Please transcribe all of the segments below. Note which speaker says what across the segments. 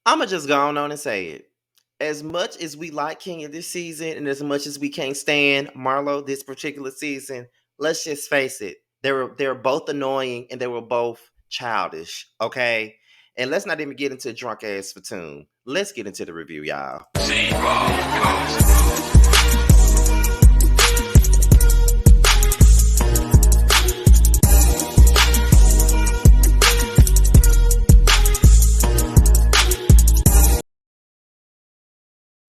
Speaker 1: I'ma just go on and say it. As much as we like Kenya this season, and as much as we can't stand Marlo this particular season, let's just face it. They were both annoying and they were both childish. Okay, and let's not even get into drunk ass Fatoon. Let's get into the review, y'all.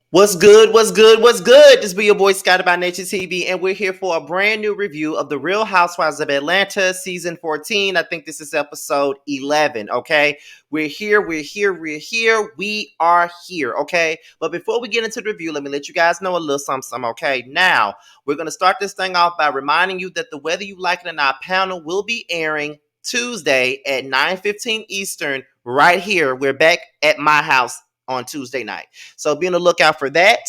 Speaker 1: What's good? What's good? What's good? This be your boy Scotty by Nature TV, and we're here for a brand new review of the Real Housewives of Atlanta, season 14. I think this is episode 11. Okay, we're here. We're here. We're here. We are here. Okay, but before we get into the review, let me let you guys know a little something. Okay, now we're gonna start this thing off by reminding you that the Whether You Like It or Not panel will be airing Tuesday at 9:15 Eastern. Right here, we're back at my house on Tuesday night. So be on the lookout for that.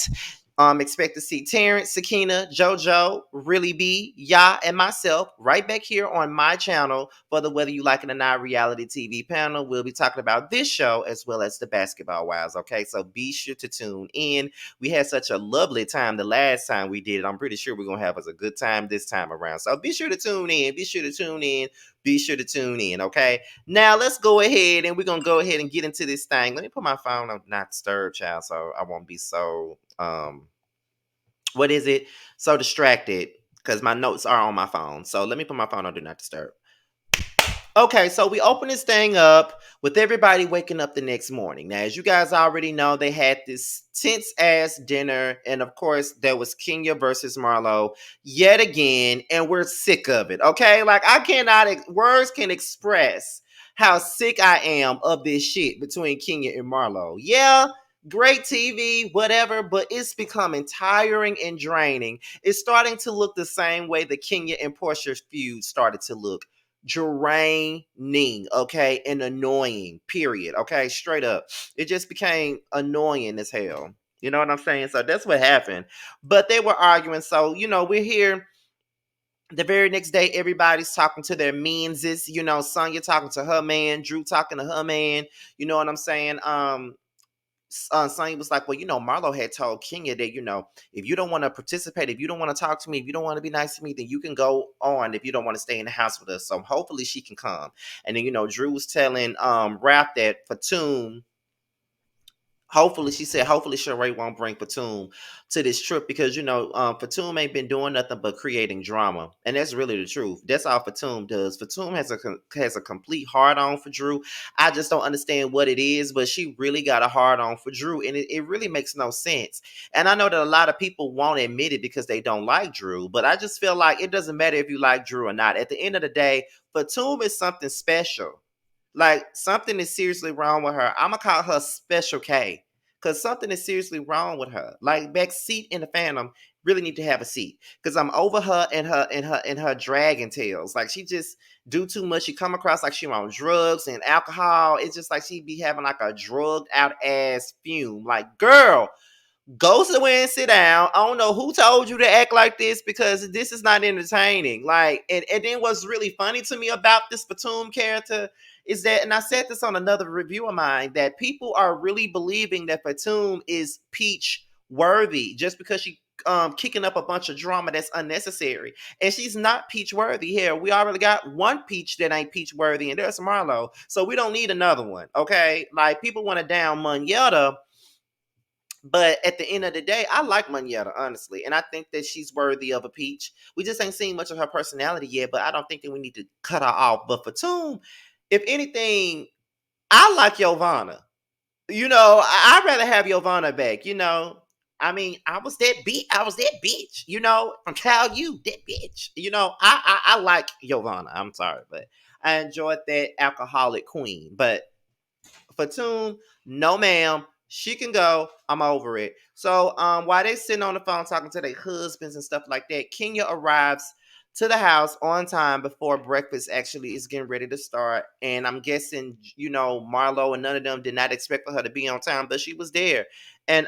Speaker 1: Expect to see Terrence, Sakina, JoJo, Really B, Ya, and myself right back here on my channel for the Whether You Like It or Not reality TV panel. We'll be talking about this show as well as the Basketball Wives. Okay, so be sure to tune in. We had such a lovely time the last time we did it. I'm pretty sure we're gonna have us a good time this time around. So be sure to tune in. Be sure to tune in. Be sure to tune in. Okay. Now let's go ahead and we're gonna go ahead and get into this thing. Let me put my phone on not disturb, child, so I won't be so what is it? So distracted because my notes are on my phone. So let me put my phone on do not disturb. Okay, so we open this thing up with everybody waking up the next morning. Now, as you guys already know, they had this tense ass dinner, and of course, there was Kenya versus Marlo yet again, and we're sick of it. Okay, like I cannot, words can express how sick I am of this shit between Kenya and Marlo. Yeah, great TV, whatever, but it's becoming tiring and draining. It's starting to look the same way the Kenya and Portia feud started to look draining, okay, and annoying, period, okay, straight up. It just became annoying as hell. You know what I'm saying? So that's what happened. But they were arguing. So, we're here the very next day, everybody's talking to their menses. Sanya talking to her man, Drew talking to her man. You know what I'm saying? Sonny was like, well, Marlo had told Kenya that, if you don't want to participate, if you don't want to talk to me, if you don't want to be nice to me, then you can go on if you don't want to stay in the house with us. So hopefully she can come. And then, Drew was telling Rap that Fatum, hopefully Sheree won't bring Fatum to this trip because Fatum ain't been doing nothing but creating drama, and that's really the truth. That's all Fatum does. Fatum has a complete hard on for Drew. I just don't understand what it is, but she really got a hard on for Drew, and it really makes no sense. And I know that a lot of people won't admit it because they don't like Drew, but I just feel like it doesn't matter if you like Drew or not. At the end of the day, Fatum is something special. Like something is seriously wrong with her. I'm gonna call her Special K because something is seriously wrong with her. Like Beck's seat in the Phantom really need to have a seat because I'm over her and her dragon tails. Like she just do too much. She come across like she on drugs and alcohol. It's just like she be having like a drugged out ass fume. Like girl, go somewhere and sit down. I don't know who told you to act like this because this is not entertaining. Like, and then what's really funny to me about this Batum character is that, and I said this on another review of mine, that people are really believing that Batum is peach worthy just because she kicking up a bunch of drama that's unnecessary. And she's not peach worthy here. We already got one peach that ain't peach worthy, and there's Marlo. So we don't need another one. Okay. Like people want to down Moneta, but at the end of the day, I like Moneta, honestly. And I think that she's worthy of a peach. We just ain't seen much of her personality yet, but I don't think that we need to cut her off. But for Toom, if anything, I like Yovana. I'd rather have Yovana back, I mean, I was that bitch, from Cal U, that bitch. I like Yovana. I'm sorry, but I enjoyed that alcoholic queen. But Fatum, no ma'am. She can go. I'm over it. So while they sitting on the phone talking to their husbands and stuff like that, Kenya arrives to the house on time before breakfast actually is getting ready to start. And I'm guessing, Marlo and none of them did not expect for her to be on time, but she was there. And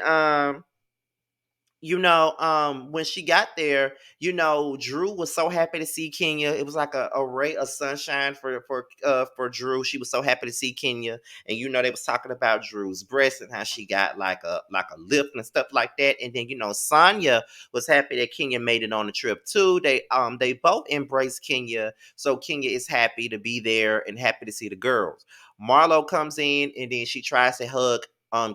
Speaker 1: when she got there, Drew was so happy to see Kenya. It was like a ray of sunshine for Drew. She was so happy to see Kenya, and they was talking about Drew's breast and how she got like a lift and stuff like that. And then Sanya was happy that Kenya made it on the trip too. They both embraced Kenya, so Kenya is happy to be there and happy to see the girls. Marlo comes in and then she tries to hug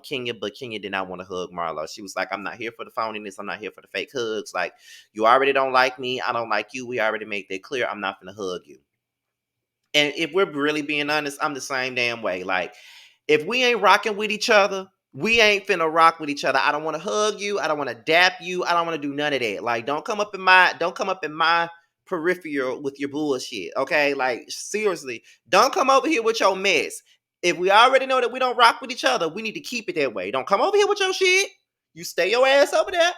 Speaker 1: Kenya, but Kenya did not want to hug Marlo. She was like, I'm not here for the phoniness. I'm not here for the fake hugs. Like, you already don't like me. I don't like you. We already made that clear. I'm not going to hug you. And if we're really being honest, I'm the same damn way. Like, if we ain't rocking with each other, we ain't finna rock with each other. I don't want to hug you. I don't want to dap you. I don't want to do none of that. Like, don't come up in my peripheral with your bullshit. Okay? Like, seriously, don't come over here with your mess. If we already know that we don't rock with each other, we need to keep it that way. Don't come over here with your shit. You stay your ass over there.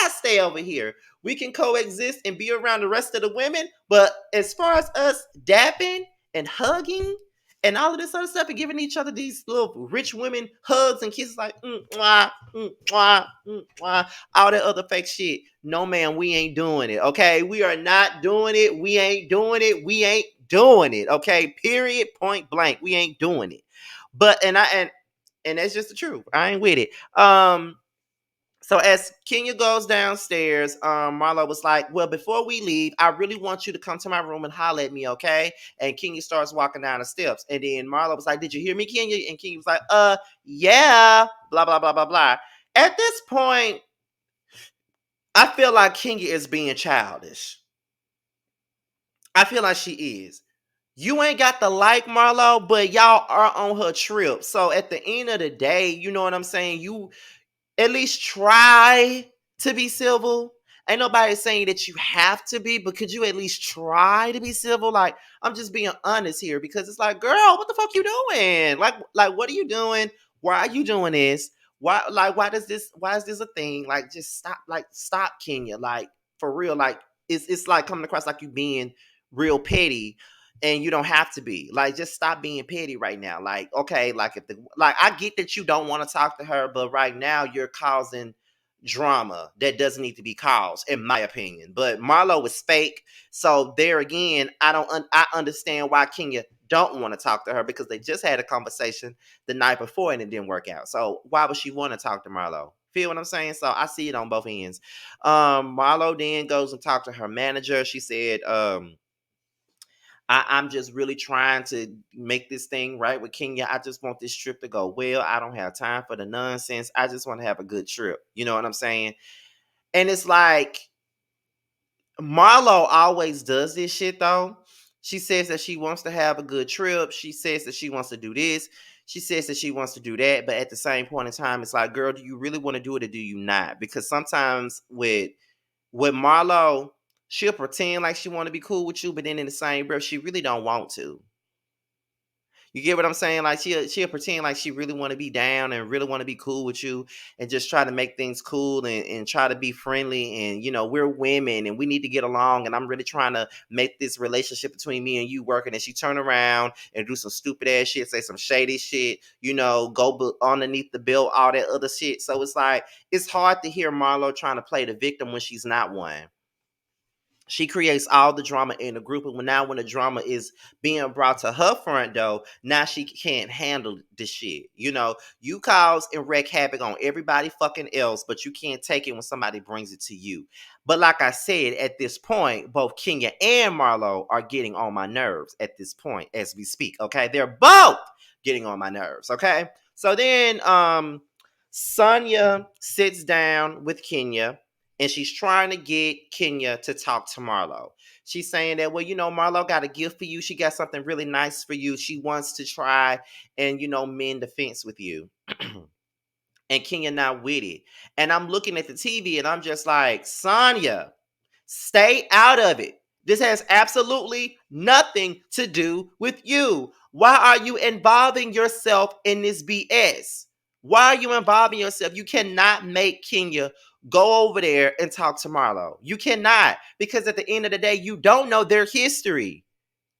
Speaker 1: I stay over here. We can coexist and be around the rest of the women. But as far as us dapping and hugging and all of this other stuff and giving each other these little rich women hugs and kisses like mwah, mwah, mwah, all that other fake shit. No, man, we ain't doing it. Okay, we are not doing it. We ain't doing it. We ain't doing it. Okay, period, point blank. We ain't doing it. But and that's just the truth. I ain't with it. So as Kenya goes downstairs, Marlo was like, well, before we leave, I really want you to come to my room and holler at me, okay? And Kenya starts walking down the steps. And then Marlo was like, did you hear me, Kenya? And Kenya was like, yeah, blah, blah, blah, blah, blah. At this point, I feel like Kenya is being childish. I feel like she is. You ain't got the like, Marlo, but y'all are on her trip. So at the end of the day, you know what I'm saying? You at least try to be civil. Ain't nobody saying that you have to be, but could you at least try to be civil? Like, I'm just being honest here because it's like, girl, what the fuck you doing? Like what are you doing? Why are you doing this? Why is this a thing? Like, just stop, Kenya. Like, for real. Like, it's like coming across like you being real petty and you don't have to be. Like, just stop being petty right now. Like, okay, like I get that you don't want to talk to her, but right now you're causing drama that doesn't need to be caused, in my opinion. But Marlo is fake, so there again, I understand why Kenya don't want to talk to her because they just had a conversation the night before and it didn't work out. So why would she want to talk to Marlo? Feel what I'm saying? So I see it on both ends. Marlo then goes and talks to her manager. She said, I'm just really trying to make this thing right with Kenya. I just want this trip to go well. I don't have time for the nonsense. I just want to have a good trip. You know what I'm saying? And it's like Marlo always does this shit though. She says that she wants to have a good trip. She says that she wants to do this. She says that she wants to do that. But at the same point in time, it's like, girl, do you really want to do it or do you not? Because sometimes with Marlo, she'll pretend like she want to be cool with you, but then in the same breath, she really don't want to. You get what I'm saying? Like, she'll pretend like she really want to be down and really want to be cool with you and just try to make things cool and try to be friendly. And, we're women and we need to get along. And I'm really trying to make this relationship between me and you working. And she turn around and do some stupid ass shit, say some shady shit, go underneath the belt, all that other shit. So it's like, it's hard to hear Marlo trying to play the victim when she's not one. She creates all the drama in the group, and when the drama is being brought to her front door, now she can't handle the shit. You cause and wreak havoc on everybody fucking else, but you can't take it when somebody brings it to you. But like I said, at this point, both Kenya and Marlo are getting on my nerves at this point as we speak. Okay, they're both getting on my nerves. Okay, so then Sanya sits down with Kenya and she's trying to get Kenya to talk to Marlo. She's saying that, well, Marlo got a gift for you. She got something really nice for you. She wants to try and, mend the fence with you. And Kenya not with it. And I'm looking at the TV and I'm just like, Sanya, stay out of it. This has absolutely nothing to do with you. Why are you involving yourself in this BS? Why are you involving yourself? You cannot make Kenya go over there and talk to Marlo. You cannot, because at the end of the day, you don't know their history.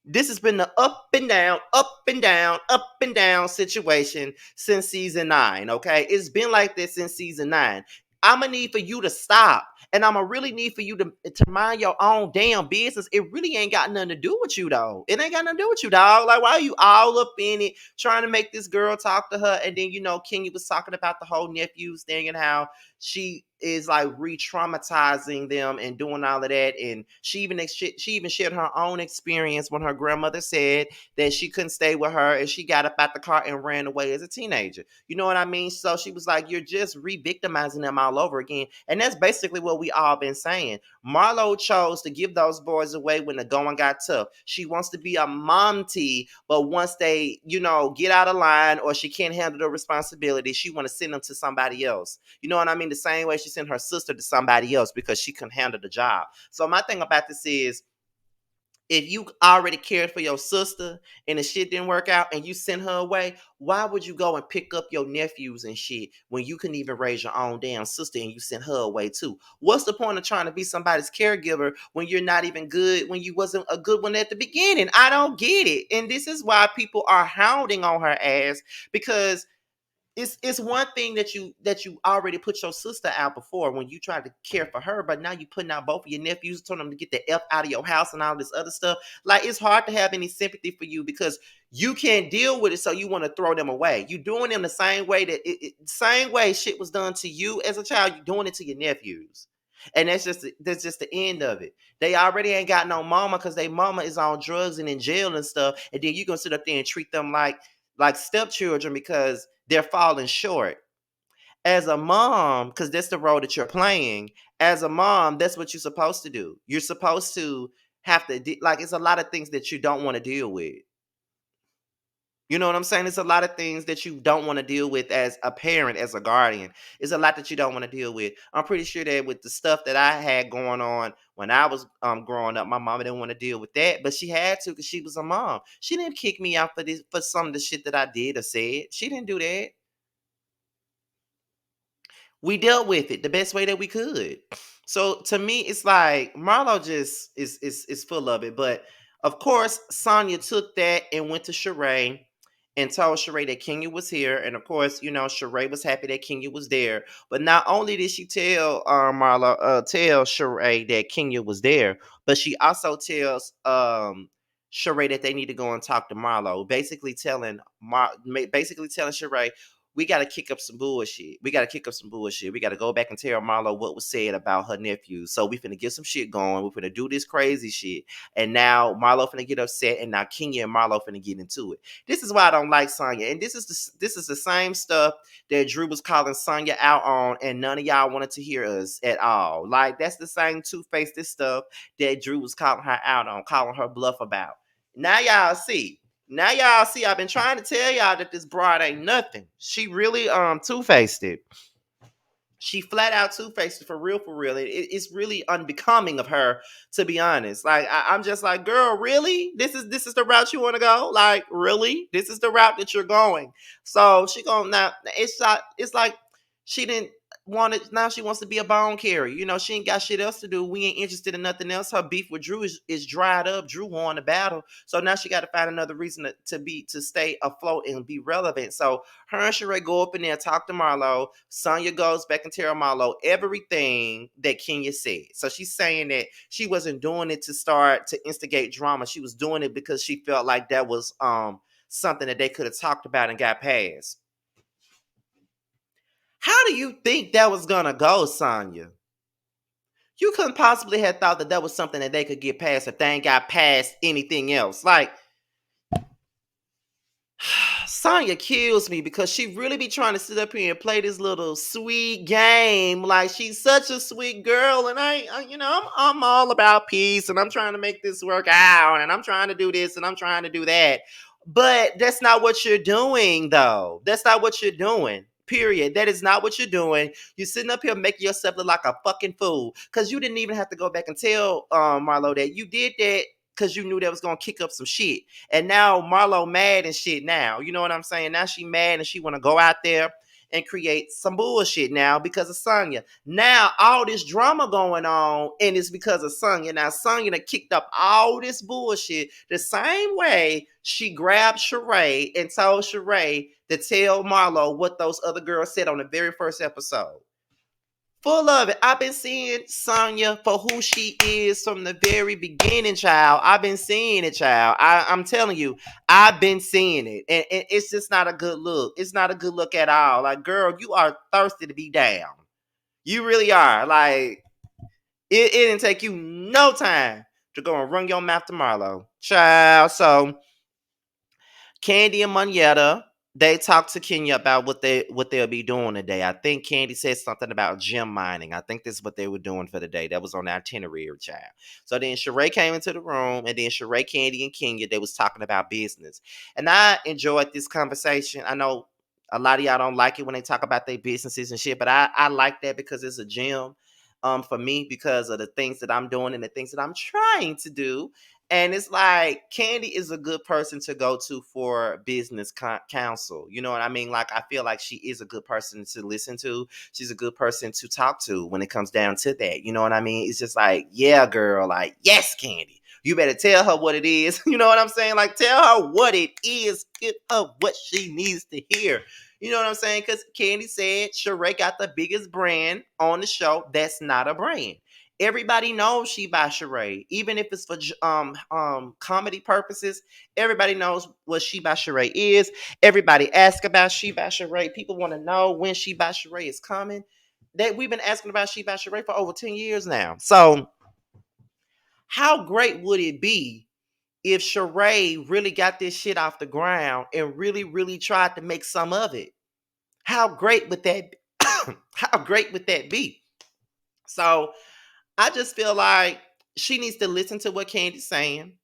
Speaker 1: This has been the up and down, up and down, up and down situation since season 9, okay? It's been like this since season 9. I'm gonna need for you to stop. And I'm gonna really need for you to mind your own damn business. It really ain't got nothing to do with you, though. It ain't got nothing to do with you, dog. Like, why are you all up in it trying to make this girl talk to her? And then, Kenya was talking about the whole nephews thing and how she is like re-traumatizing them and doing all of that. And she even shared her own experience when her grandmother said that she couldn't stay with her and she got up out the car and ran away as a teenager. You know what I mean? So she was like, you're just re-victimizing them all over again. And that's basically what we all been saying. Marlo chose to give those boys away when the going got tough. She wants to be a momty, but once they, get out of line or she can't handle the responsibility, she want to send them to somebody else. You know what I mean? The same way she sent her sister to somebody else because she couldn't handle the job. So my thing about this is, if you already cared for your sister and the shit didn't work out and you sent her away, why would you go and pick up your nephews and shit when you couldn't even raise your own damn sister and you sent her away too? What's the point of trying to be somebody's caregiver when you're not even good, when you wasn't a good one at the beginning? I don't get it. And this is why people are hounding on her ass, because it's one thing that you already put your sister out before when you tried to care for her, but now you putting out both of your nephews, telling them to get the F out of your house and all this other stuff. Like, it's hard to have any sympathy for you because you can't deal with it, so you want to throw them away. You doing them the same way same way shit was done to you as a child. You doing it to your nephews. And that's just the end of it. They already ain't got no mama because they mama is on drugs and in jail and stuff. And then you gonna sit up there and treat them like stepchildren because they're falling short. As a mom, because that's the role that you're playing, as a mom, that's what you're supposed to do. You're supposed to have to, like, it's a lot of things that you don't want to deal with. You know what I'm saying? It's a lot of things that you don't want to deal with as a parent, as a guardian. It's a lot that you don't want to deal with. I'm pretty sure that with the stuff that I had going on when I was growing up, my mama didn't want to deal with that, but she had to because she was a mom. She didn't kick me out for some of the shit that I did or said. She didn't do that. We dealt with it the best way that we could. So to me, it's like Marlo just is full of it. But of course, Sanya took that and went to Sheree and told Sheree that Kenya was here. And of course, Sheree was happy that Kenya was there. But not only did she tell tell Sheree that Kenya was there, but she also tells Sheree that they need to go and talk to Marlo, basically telling Sheree, we got to kick up some bullshit. We got to kick up some bullshit. We got to go back and tell Marlo what was said about her nephew. So we finna get some shit going. We finna do this crazy shit. And now Marlo finna get upset, and now Kenya and Marlo finna get into it. This is why I don't like Sanya. And this is the same stuff that Drew was calling Sanya out on, and none of y'all wanted to hear us at all. Like, that's the same two-faced stuff that Drew was calling her out on, calling her bluff about. Now y'all see. Now y'all see, I've been trying to tell y'all that this broad ain't nothing. She really two-faced it. She flat out two-faced it for real, for real. It's really unbecoming of her, to be honest. Like, I'm just like, girl, really? This is the route you want to go? Like, really? This is the route that you're going. So she gonna now. It's like she didn't want it. Now she wants to be a bone carrier. She ain't got shit else to do. We ain't interested in nothing else. Her beef with Drew is dried up. Drew won the battle. So now she got to find another reason to stay afloat and be relevant. So her and Sheree go up in there, talk to Marlo. Sanya goes back and tell Marlo everything that Kenya said. So she's saying that she wasn't doing it to start to instigate drama. She was doing it because she felt like that was something that they could have talked about and got past. How do you think that was gonna go, Sanya? You couldn't possibly have thought that was something that they could get past if they ain't got past anything else. Like, Sanya kills me because she really be trying to sit up here and play this little sweet game. Like, she's such a sweet girl, and I'm all about peace, and I'm trying to make this work out, and I'm trying to do this, and I'm trying to do that. But that's not what you're doing, though. That's not what you're doing. Period. That is not what you're doing. You're sitting up here making yourself look like a fucking fool because you didn't even have to go back and tell Marlo that you did that because you knew that was gonna kick up some shit. And now Marlo mad and shit now. You know what I'm saying? Now she mad and she want to go out there and create some bullshit now because of Sanya. Now all this drama going on and it's because of Sanya. Now Sanya done kicked up all this bullshit the same way she grabbed Sheree and told Sheree to tell Marlo what those other girls said on the very first episode. Full of it. I've been seeing Sanya for who she is from the very beginning, child. I've been seeing it, child. I'm telling you, I've been seeing it. And it's just not a good look. It's not a good look at all. Like, girl, you are thirsty to be down. You really are. Like, it didn't take you no time to go and run your mouth to Marlo. Child. So Candy and Moneta, they talked to Kenya about what they'll be doing today. I think Candy said something about gem mining. I think this is what they were doing for the day. That was on the itinerary, child. So then Sheree came into the room, and then Sheree, Candy, and Kenya, they was talking about business. And I enjoyed this conversation. I know a lot of y'all don't like it when they talk about their businesses and shit, but I like that because it's a gem for me because of the things that I'm doing and the things that I'm trying to do. And it's like Candy is a good person to go to for business counsel. You know what I mean? Like, I feel like she is a good person to listen to. She's a good person to talk to when it comes down to that. You know what I mean? It's just like, yeah, girl, like, yes, Candy. You better tell her what it is. You know what I'm saying? Like, tell her what it is. Give her what she needs to hear. You know what I'm saying? Because Candy said Sheree got the biggest brand on the show. That's not a brand. Everybody knows she by Sheree, even if it's for comedy purposes. Everybody knows what she by Sheree is. Everybody asks about she by Sheree. People want to know when she by Sheree is coming. That we've been asking about she by Sheree for over 10 years now. So how great would it be if Sheree really got this shit off the ground and really, really tried to make some of it? How great would that be? How great would that be? So I just feel like she needs to listen to what Candy's saying.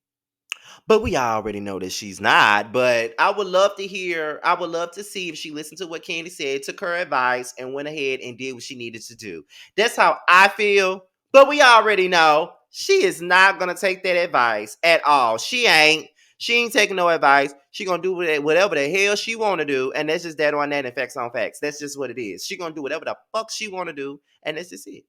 Speaker 1: But we already know that she's not. But I would love to hear, I would love to see if she listened to what Candy said, took her advice, and went ahead and did what she needed to do. That's how I feel. But we already know she is not gonna take that advice at all. She ain't. She ain't taking no advice. She gonna do whatever the hell she wanna do, and that's just that on that and facts on facts. That's just what it is. She gonna do whatever the fuck she wanna do, and that's just it.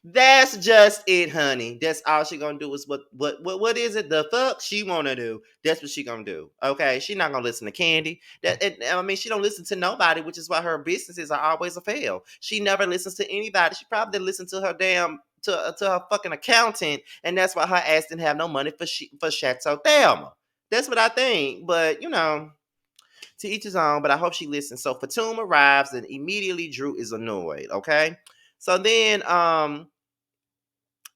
Speaker 1: That's just it, honey. That's all she gonna do is what is it? The fuck she wanna do. That's what she gonna do. Okay, she not gonna listen to Candy. I mean, she don't listen to nobody, which is why her businesses are always a fail. She never listens to anybody. She probably didn't listen to her damn to her fucking accountant, and that's why her ass didn't have no money for Chateau Thelma. That's what I think. But you know, to each his own. But I hope she listens. So Fatum arrives, and immediately Drew is annoyed. Okay, so then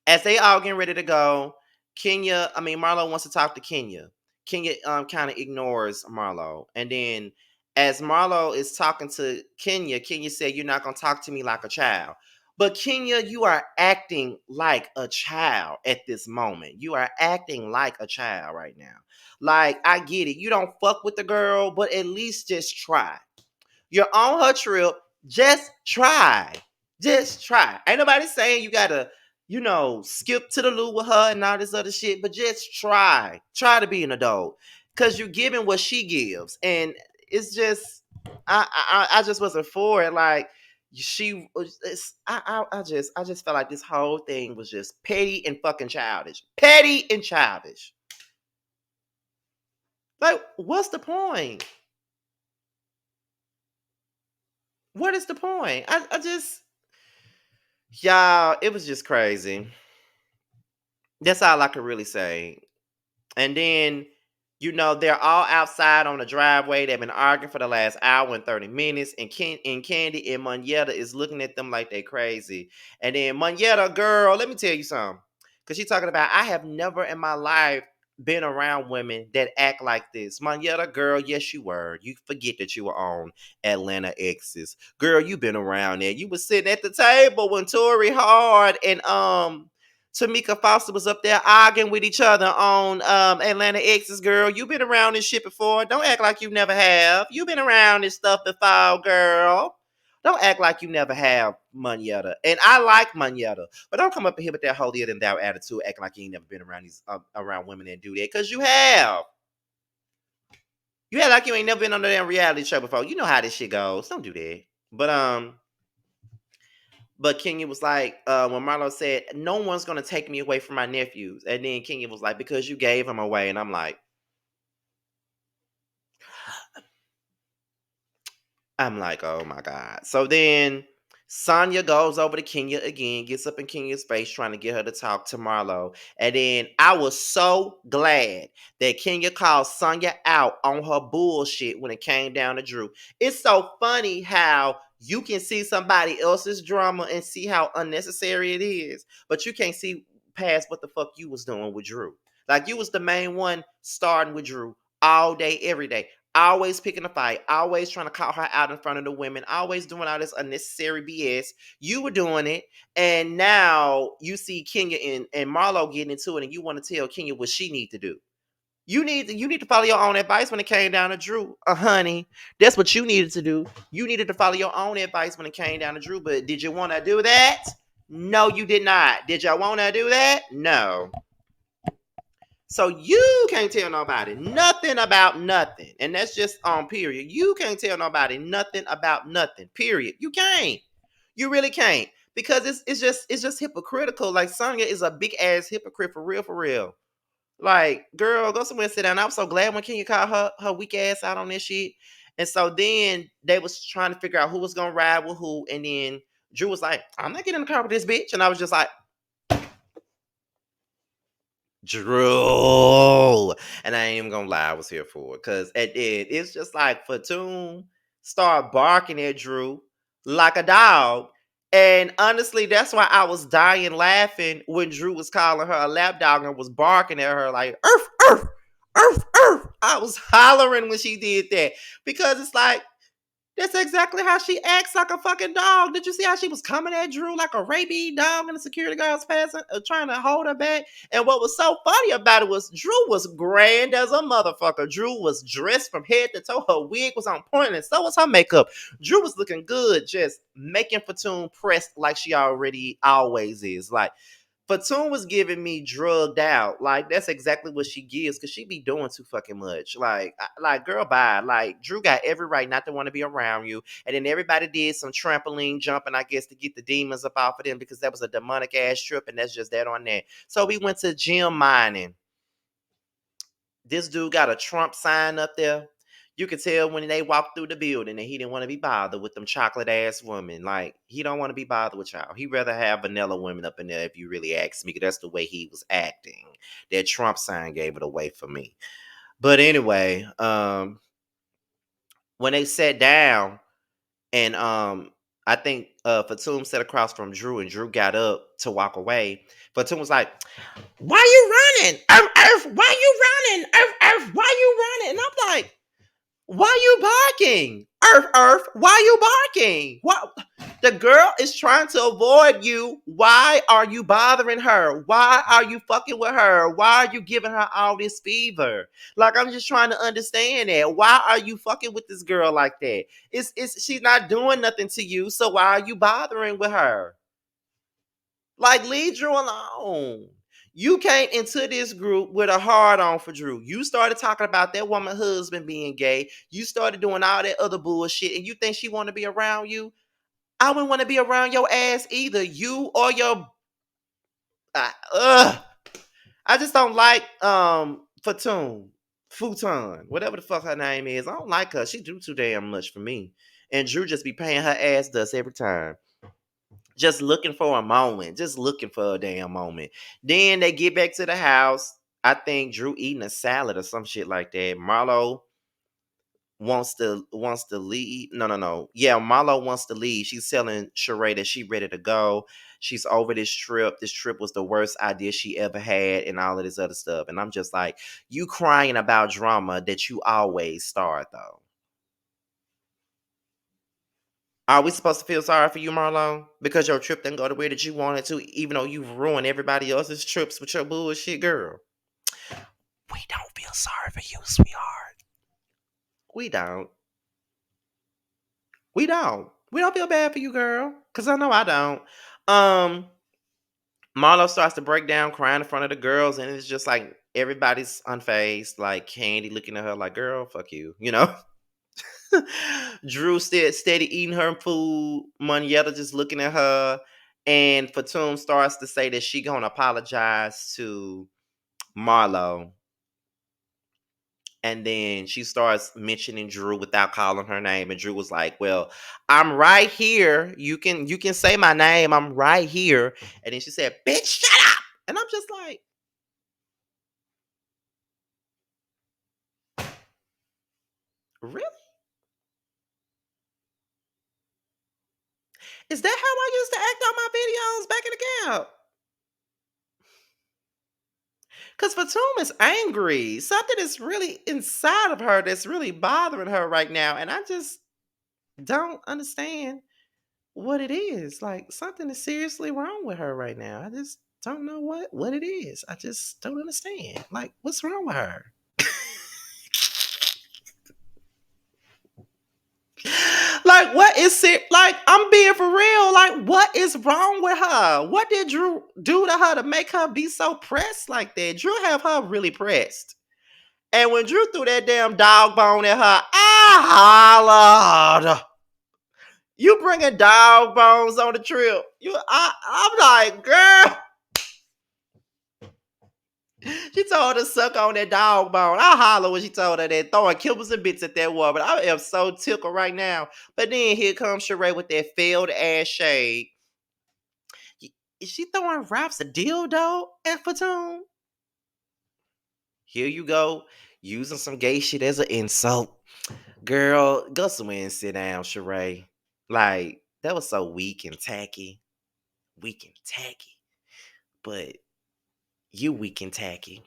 Speaker 1: as they all getting ready to go, Marlo wants to talk to Kenya. Kenya kind of ignores Marlo. And then as Marlo is talking to Kenya, Kenya said, "You're not gonna talk to me like a child." But Kenya, you are acting like a child at this moment. You are acting like a child right now. Like, I get it. You don't fuck with the girl, but at least just try. You're on her trip. Just try. Just try. Ain't nobody saying you gotta, skip to the loo with her and all this other shit, but just try. Try to be an adult. Cause you're giving what she gives. And it's just I just wasn't for it. Like she was I just felt like this whole thing was just petty and fucking childish. Petty and childish. Like, what's the point? What is the point? I just Y'all, it was just crazy. That's all I could really say. And then, they're all outside on the driveway. They've been arguing for the last hour and 30 minutes. And Candy and Moneta is looking at them like they crazy. And then Moneta, girl, let me tell you something. Because she's talking about, I have never in my life been around women that act like this. Moneta, girl, yes, you were. You forget that you were on Atlanta Exes. Girl, you been around there. You was sitting at the table when Tori Hard and Tamika Foster was up there arguing with each other on Atlanta Exes, girl. You been around this shit before. Don't act like you never have. You been around this stuff before, girl. Don't act like you never have, Moneta. And I like Moneta, but don't come up in here with that holier than thou attitude, acting like you ain't never been around these around women that do that, cause you have. You act like you ain't never been on a damn reality show before. You know how this shit goes. Don't do that. But Kenya was like, when Marlo said, "No one's gonna take me away from my nephews," and then Kenya was like, "Because you gave them away," and I'm like, oh my god. So then Sanya goes over to Kenya again, gets up in Kenya's face, trying to get her to talk to Marlo. And then I was so glad that Kenya called Sanya out on her bullshit when it came down to Drew. It's so funny how you can see somebody else's drama and see how unnecessary it is, but you can't see past what the fuck you was doing with Drew. Like you was the main one starting with Drew all day, every day. Always picking a fight, always trying to call her out in front of the women, always doing all this unnecessary BS. You were doing it, and now you see Kenya and Marlo getting into it, and you want to tell Kenya what she need to do. You need to follow your own advice when it came down to Drew, honey. That's what you needed to do. You needed to follow your own advice when it came down to Drew. But did you want to do that? No, you did not. Did y'all want to do that? No. So you can't tell nobody nothing about nothing. And that's just on period. You can't tell nobody nothing about nothing. Period. You can't. You really can't. Because it's just hypocritical. Like Sonya is a big ass hypocrite for real, for real. Like, girl, go somewhere and sit down. I was so glad when Kenya called her weak ass out on this shit. And so then they was trying to figure out who was gonna ride with who. And then Drew was like, I'm not getting in the car with this bitch. And I was just like, Drew. And I ain't even gonna lie, I was here for it. Cause it's just like Fatum started barking at Drew like a dog. And honestly, that's why I was dying laughing when Drew was calling her a lap dog and was barking at her like earth, earth, earth, earth. I was hollering when she did that. Because it's like that's exactly how she acts like a fucking dog. Did you see how she was coming at Drew like a rabid dog and the security guards passing, trying to hold her back? And what was so funny about it was Drew was grand as a motherfucker. Drew was dressed from head to toe. Her wig was on point and so was her makeup. Drew was looking good, just making Fatum pressed like she already always is. Like, Fatum was giving me drugged out. Like that's exactly what she gives because she be doing too fucking much. Like girl, bye. Like Drew got every right not to want to be around you, and then everybody did some trampoline jumping, I guess, to get the demons up off of them because that was a demonic ass trip, and that's just that on that. So we went to gym mining. This dude got a Trump sign up there. You could tell when they walked through the building that he didn't want to be bothered with them chocolate ass women. Like he don't want to be bothered with y'all. He rather have vanilla women up in there. If you really ask me, 'cause that's the way he was acting. That Trump sign gave it away for me. But anyway, when they sat down and I think Fatum sat across from Drew and Drew got up to walk away. Fatum was like, "Why you running? Earth, Earth, why you running? Earth, Earth, why you running?" And I'm like, why you barking? Earth, Earth, why you barking? What? The girl is trying to avoid you. Why are you bothering her? Why are you fucking with her? Why are you giving her all this fever? Like I'm just trying to understand that. Why are you fucking with this girl like that? It's she's not doing nothing to you, so why are you bothering with her? Like, leave Drew alone. You came into this group with a hard on for Drew. You started talking about that woman husband being gay. You started doing all that other bullshit, and you think she want to be around you? I wouldn't want to be around your ass either. You or your uh, I just don't like Fatum, Futon, whatever the fuck her name is. I don't like her. She do too damn much for me. And Drew just be paying her ass dust every time. Just looking for a moment, just looking for a damn moment. Then they get back to the house. I think Drew eating a salad or some shit like that. Marlo wants to leave. No. Yeah, Marlo wants to leave. She's telling Sheree that she ready to go. She's over this trip. This trip was the worst idea she ever had, and all of this other stuff. And I'm just like, you crying about drama that you always start though. Are we supposed to feel sorry for you, Marlo? Because your trip didn't go the way that you wanted to, even though you've ruined everybody else's trips with your bullshit, girl. We don't feel sorry for you, sweetheart. We don't. We don't. We don't feel bad for you, girl. Cause I know I don't. Um, Marlo starts to break down, crying in front of the girls, and it's just like everybody's unfazed, like Candy looking at her like, girl, fuck you, you know? Drew steady eating her food. Monietta just looking at her. And Fatum starts to say that she gonna apologize to Marlo And then she starts mentioning Drew without calling her name. And Drew was like, well, I'm right here. You can say my name. I'm right here. And then she said, bitch, shut up. And I'm just like, really? Is that how I used to act on my videos back in the gap? Because Fatum is angry. Something is really inside of her that's really bothering her right now. And I just don't understand what it is. Like something is seriously wrong with her right now. I just don't know what it is. I just don't understand. Like what's wrong with her? Like what is it? Like I'm being for real. Like what is wrong with her? What did Drew do to her to make her be so pressed like that? Drew have her really pressed. And when Drew threw that damn dog bone at her, I hollered. You bringing dog bones on the trip? I'm like, girl. She told her to suck on that dog bone. I holler when she told her that, throwing kibbles and bits at that woman. I am so tickled right now. But then here comes Sheree with that failed ass shade. Is she throwing raps a dildo at Fatum? Here you go, using some gay shit as an insult. Girl, go somewhere and sit down, Sheree. Like, that was so weak and tacky. Weak and tacky. But you weak and tacky.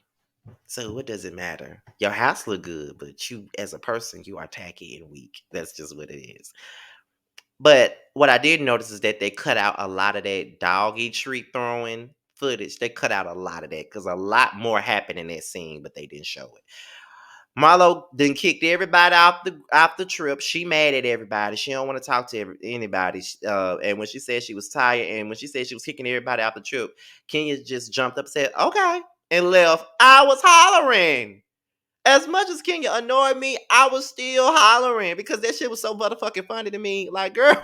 Speaker 1: So what does it matter? Your house look good, but you as a person, you are tacky and weak. That's just what it is. But what I did notice is that they cut out a lot of that doggy treat throwing footage. They cut out a lot of that because a lot more happened in that scene, but they didn't show it. Marlo then kicked everybody off the trip. She mad at everybody. She don't want to talk to anybody. And when she said she was tired, and when she said she was kicking everybody off the trip, Kenya just jumped up and said, "Okay," and left. I was hollering. As much as Kenya annoyed me, I was still hollering because that shit was so motherfucking funny to me. Like, girl,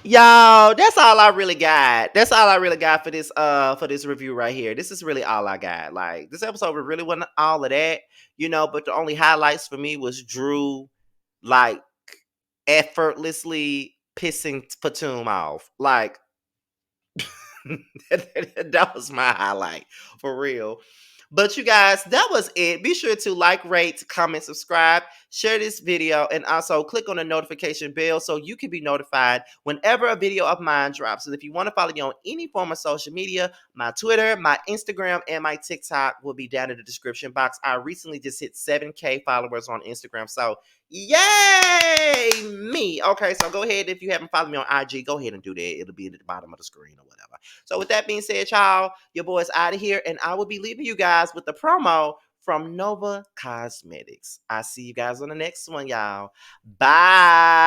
Speaker 1: y'all, that's all I really got. That's all I really got for this review right here. This is really all I got. Like this episode really wasn't all of that, but the only highlights for me was Drew like effortlessly pissing Fatum off. Like that was my highlight for real. But you guys, that was it. Be sure to like, rate, comment, subscribe, share this video, and also click on the notification bell so you can be notified whenever a video of mine drops. And if you want to follow me on any form of social media, my Twitter, my Instagram, and my TikTok will be down in the description box. I recently just hit 7K followers on Instagram. So yay me. Okay, so go ahead. If you haven't followed me on IG, go ahead and do that. It'll be at the bottom of the screen or whatever. So with that being said, y'all, your boy's out of here, and I will be leaving you guys with the promo from Nova Cosmetics. I'll see you guys on the next one, y'all. Bye.